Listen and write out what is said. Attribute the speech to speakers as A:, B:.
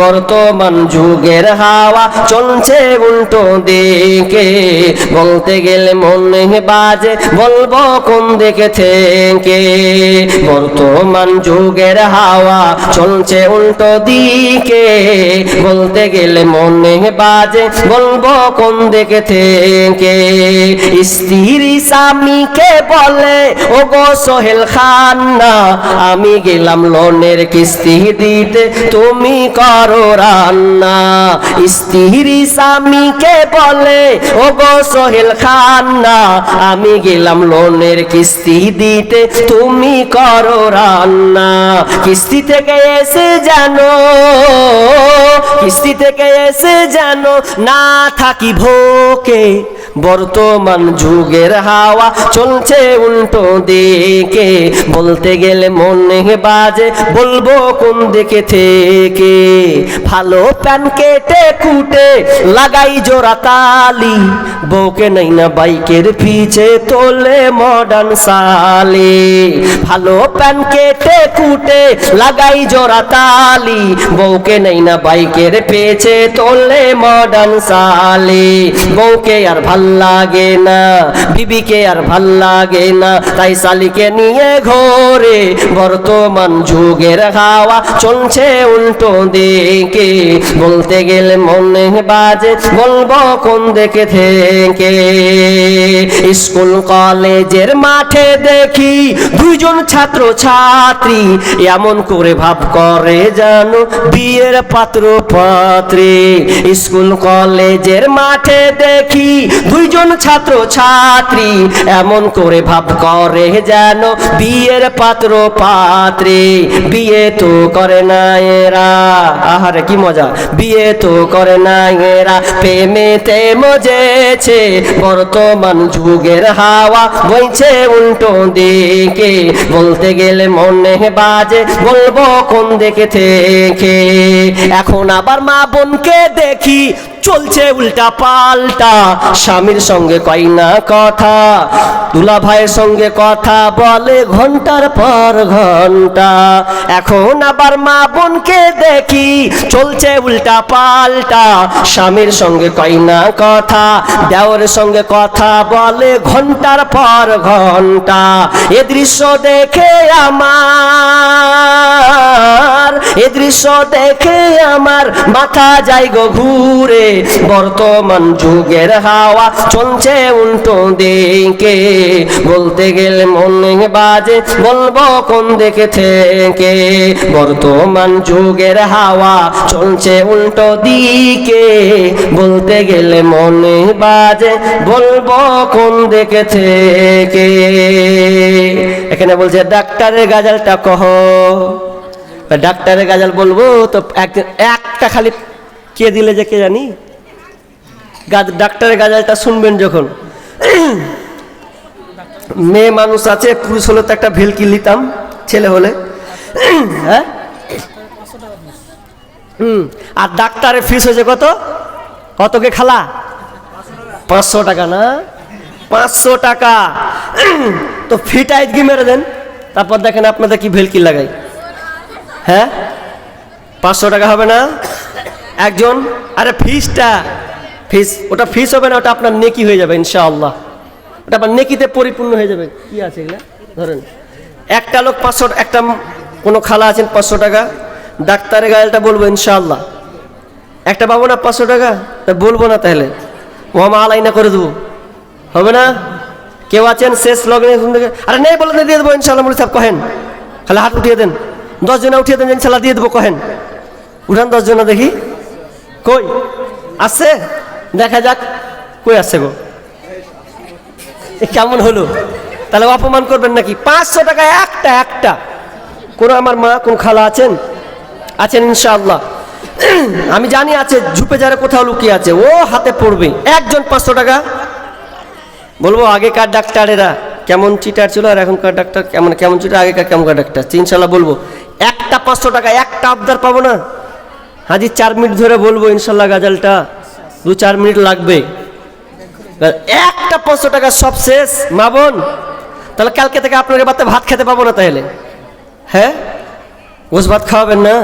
A: বর্তমান যুগের হাওয়া চলছে উল্টো দিকে, বলতে গেলে মনে বাজে বলবো কোন দিকে থেকে। বর্তমান যুগের হাওয়া চলছে উল্টো দিকে, বলতে গেলে মনে বাজে বলবো কোন দিকে থেকে। স্ত্রী স্বামীকে বলে ও গো সোহেল খান না, আমি গেলাম লোনের কিস্তি দিতে তুমি করো রান্না। স্ত্রী স্বামীকে বলে ও গো সোহেল খান না, আমি গেলাম লোনের কিস্তি দিতে তুমি করো রান্না। কিস্তি থেকে এসে জানো, কিস্তি থেকে এসে জানো না থাকি ভোকে। বর্তমান যুগের হাওয়া চলছে উল্টো দিকে, বলতে গেলে মনে বাজে বলবো কোন দিকে থেকে। ভালো প্যান কেটে কুটে লাগাই জোড়া তালি, বউকে নাই না বাইকের পিছে তোলে মডার্ন সালি। ভালো প্যান কেটে কুটে লাগাই জোড়া তালি, বউকে নাই না বাইকের পেছে তোলে মডার্ন সালি। বউকে আর ভাল লাগে না, বিবিকে আর ভাল লাগে না, তাই শালিকে নিয়ে ঘোরে। বর্তমান যুগের হাওয়া চলছে উল্টো দিকে, বলতে গেলে মনে বাজে বলবো কোন দিকে থেকে। স্কুল কলেজের মাঠে দেখি দুইজন ছাত্র ছাত্রী, এমন করে ভাব করে জানো বিয়ের পাত্র পাত্রী। স্কুল কলেজের মাঠে দেখি দুইজন ছাত্র ছাত্রী, এমন করে ভাব করে যেন বিয়ের পাত্র পাত্রী। বিয়ে তো করে না এরা, আহারে কি মজা, বিয়ে তো করে না এরা, প্রেমেতে মজেছে। বর্তমান যুগের হাওয়া বইছে উল্টো দিকে, বলতে গেলে মনে বাজে বলবো কোন দিকে থেকে। এখন আবার মা বোনকে দেখি চলছে উল্টা পাল্টা, স্বামীর সঙ্গে কয় না কথা, দুলা ভাইয়ের সঙ্গে কথা বলে ঘন্টার পর ঘন্টা। এখন আবার মা বোনকে দেখি চলছে উল্টা পাল্টা, স্বামীর সঙ্গে কয় না কথা, দেওরের সঙ্গে কথা বলে ঘন্টার পর ঘন্টা। এ দৃশ্য দেখে আমার, এ দৃশ্য দেখে আমার মাথা যায় গো ঘুরে। বর্তমান যুগের হাওয়া চলছে উল্টো দিকে, বলতে গেলে মনে বাজে বলবো কোন দিকে থেকে। বর্তমান যুগের হাওয়া চলছে উল্টো দিকে, বলতে গেলে মনে বাজে বলবো কোন দিকে থেকে। এখানে বলছে ডাক্তারের গাজালটা কহ, ডাক্তারের গাজাল বলবো তো একটা খালি কে দিলে যে কে জানি। ডাক্তারের গাজালটা শুনবেন যখন, মেয়ে মানুষ আছে, পুরুষ হলে তো একটা ভেলকি নিতাম, ছেলে হলে হ্যাঁ। আর ডাক্তারের ফিস হয়েছে কত, কত কে খালা? 500 টাকা না, 500 টাকা। তো ফিটাইত কি মেরে দেন, তারপর দেখেন আপনাদের কি ভেলকি লাগাই। হ্যাঁ 500 টাকা হবে না একজন? আরে ফিসটা, ফিস ওটা ফিস হবে না, ওটা আপনার নেকি হয়ে যাবে ইনশাআল্লাহ, ওটা আপনার নেকিতে পরিপূর্ণ হয়ে যাবে। কি আছে এগুলা? ধরেন একটা লোক 500, একটা কোনো খালা আছেন 500 টাকা, ডাক্তারের গায়েলটা বলবো ইনশাআল্লাহ। একটা পাবো না 500 টাকা, তা বলবো না তাহলে ওমা আলাইনা করে দেবো, হবে না? কেউ আছেন শেষ লগ্নে? আরে নেই বলে দিয়ে দেবো ইনশাআল্লাহ। মুলি সাহেব কহেন, খালি হাত উঠিয়ে দেন, 10 জনে উঠিয়ে দেন ইনশাআল্লাহ দিয়ে দেবো। কহেন উঠান 10 জনে দেখি, কই আসছে? দেখা যাক কই আসছে গো, কেমন হলো? তাহলে অপমান করবেন নাকি? 500 টাকা একটা, একটা কোন আমার মা কোন খালা আছেন? আছেন ইনশাআল্লাহ, আমি জানি আছে, ঝুপে যারা কোথাও লুকিয়ে আছে, ও হাতে পড়বে। একজন 500 টাকা বলবো। আগেকার ডাক্তারেরা কেমন চিটার ছিল আর এখনকার ডাক্তার কেমন কেমন চিটার, আগেকার কেমনকার ডাক্তার ইনশাআল্লাহ বলবো। একটা 500 টাকা, একটা আবদার পাবো না। হাজি 4 মিনিট ধরে বলবো ইনশাআল্লাহ, গাজালটা 2-4 মিনিট লাগবে। একটা 500 টাকা সব শেষ মা বোন। তাহলে কালকে থেকে আপনার বাড়িতে ভাত খেতে পাবো না তাহলে? হ্যাঁ গোশ ভাত খাওয়াবেন না?